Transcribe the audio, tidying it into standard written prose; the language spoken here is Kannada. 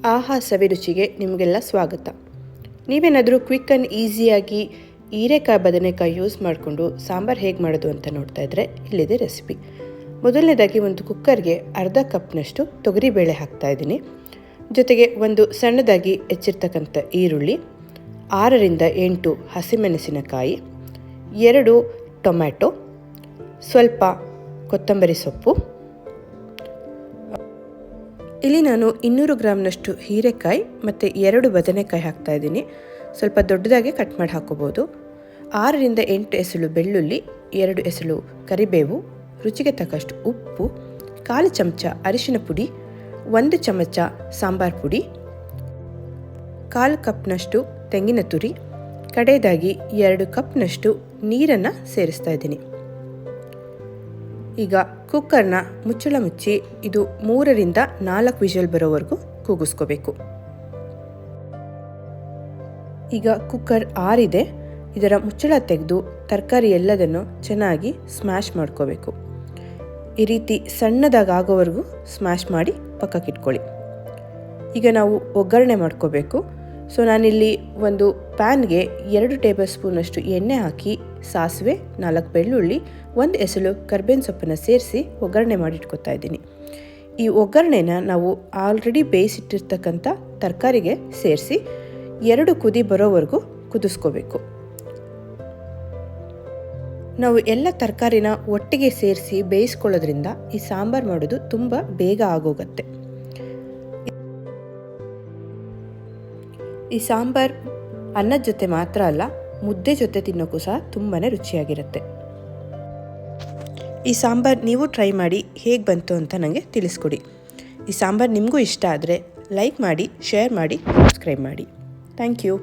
ಆಹಾ ಸವಿರುಚಿಗೆ ನಿಮಗೆಲ್ಲ ಸ್ವಾಗತ. ನೀವೇನಾದರೂ ಕ್ವಿಕ್ ಆ್ಯಂಡ್ ಈಸಿಯಾಗಿ ಹೀರೆಕಾಯಿ ಬದನೆಕಾಯಿ ಯೂಸ್ ಮಾಡಿಕೊಂಡು ಸಾಂಬಾರು ಹೇಗೆ ಮಾಡೋದು ಅಂತ ನೋಡ್ತಾ ಇದ್ದರೆ ಇಲ್ಲಿದೆ ರೆಸಿಪಿ. ಮೊದಲನೇದಾಗಿ ಒಂದು ಕುಕ್ಕರ್ಗೆ ಅರ್ಧ ಕಪ್ನಷ್ಟು ತೊಗರಿಬೇಳೆ ಹಾಕ್ತಾಯಿದ್ದೀನಿ. ಜೊತೆಗೆ ಒಂದು ಸಣ್ಣದಾಗಿ ಹೆಚ್ಚಿರ್ತಕ್ಕಂಥ ಈರುಳ್ಳಿ, 6ರಿಂದ 8 ಹಸಿಮೆಣಸಿನಕಾಯಿ, 2 ಟೊಮ್ಯಾಟೊ, ಸ್ವಲ್ಪ ಕೊತ್ತಂಬರಿ ಸೊಪ್ಪು. ಇಲ್ಲಿ ನಾನು 200 ಗ್ರಾಮ್ನಷ್ಟು ಹೀರೆಕಾಯಿ ಮತ್ತು 2 ಬದನೆಕಾಯಿ ಹಾಕ್ತಾಯಿದ್ದೀನಿ. ಸ್ವಲ್ಪ ದೊಡ್ಡದಾಗಿ ಕಟ್ ಮಾಡಿ ಹಾಕೋಬೋದು. 6ರಿಂದ 8 ಎಸಳು ಬೆಳ್ಳುಳ್ಳಿ, 2 ಎಸಳು ಕರಿಬೇವು, ರುಚಿಗೆ ತಕ್ಕಷ್ಟು ಉಪ್ಪು, 1/4 ಚಮಚ ಅರಿಶಿನ ಪುಡಿ, 1 ಚಮಚ ಸಾಂಬಾರು ಪುಡಿ, 1/4 ಕಪ್ನಷ್ಟು ತೆಂಗಿನ ತುರಿ, ಕಡೆಯದಾಗಿ 2 ಕಪ್ನಷ್ಟು ನೀರನ್ನು ಸೇರಿಸ್ತಾ ಇದ್ದೀನಿ. ಈಗ ಕುಕ್ಕರ್ನ ಮುಚ್ಚಳ ಮುಚ್ಚಿ ಇದು 3ರಿಂದ 4 ವಿಷಲ್ ಬರೋವರೆಗೂ ಕೂಗಿಸ್ಕೋಬೇಕು. ಈಗ ಕುಕ್ಕರ್ ಆರಿದೆ. ಇದರ ಮುಚ್ಚಳ ತೆಗೆದು ತರಕಾರಿ ಎಲ್ಲದನ್ನು ಚೆನ್ನಾಗಿ ಸ್ಮ್ಯಾಶ್ ಮಾಡ್ಕೋಬೇಕು. ಈ ರೀತಿ ಸಣ್ಣದಾಗಿ ಆಗೋವರೆಗೂ ಸ್ಮ್ಯಾಶ್ ಮಾಡಿ ಪಕ್ಕಕ್ಕಿಟ್ಕೊಳ್ಳಿ. ಈಗ ನಾವು ಒಗ್ಗರಣೆ ಮಾಡ್ಕೋಬೇಕು. ಸೊ ನಾನಿಲ್ಲಿ ಒಂದು ಪ್ಯಾನ್ಗೆ 2 ಟೇಬಲ್ ಸ್ಪೂನಷ್ಟು ಎಣ್ಣೆ ಹಾಕಿ ಸಾಸಿವೆ, 4 ಬೆಳ್ಳುಳ್ಳಿ, 1 ಎಸಳು ಕರ್ಬೇವಿನ ಸೊಪ್ಪನ್ನು ಸೇರಿಸಿ ಒಗ್ಗರಣೆ ಮಾಡಿಟ್ಕೊತಾ ಇದ್ದೀನಿ. ಈ ಒಗ್ಗರಣೆನ ನಾವು ಆಲ್ರೆಡಿ ಬೇಯಿಸಿಟ್ಟಿರ್ತಕ್ಕಂಥ ತರಕಾರಿಗೆ ಸೇರಿಸಿ 2 ಕುದಿ ಬರೋವರೆಗೂ ಕುದಿಸ್ಕೋಬೇಕು. ನಾವು ಎಲ್ಲ ತರಕಾರಿನ ಒಟ್ಟಿಗೆ ಸೇರಿಸಿ ಬೇಯಿಸ್ಕೊಳ್ಳೋದ್ರಿಂದ ಈ ಸಾಂಬಾರು ಮಾಡೋದು ತುಂಬ ಬೇಗ ಆಗೋಗುತ್ತೆ. ಈ ಸಾಂಬಾರು ಅನ್ನದ ಜೊತೆ ಮಾತ್ರ ಅಲ್ಲ, ಮುದ್ದೆ ಜೊತೆ ತಿನ್ನೋಕ್ಕೂ ಸಹ ತುಂಬಾ ರುಚಿಯಾಗಿರುತ್ತೆ. ಈ ಸಾಂಬಾರು ನೀವು ಟ್ರೈ ಮಾಡಿ ಹೇಗೆ ಬಂತು ಅಂತ ನನಗೆ ತಿಳಿಸ್ಕೊಡಿ. ಈ ಸಾಂಬಾರು ನಿಮಗೂ ಇಷ್ಟ ಆದರೆ ಲೈಕ್ ಮಾಡಿ, ಶೇರ್ ಮಾಡಿ, ಸಬ್ಸ್ಕ್ರೈಬ್ ಮಾಡಿ. Thank you.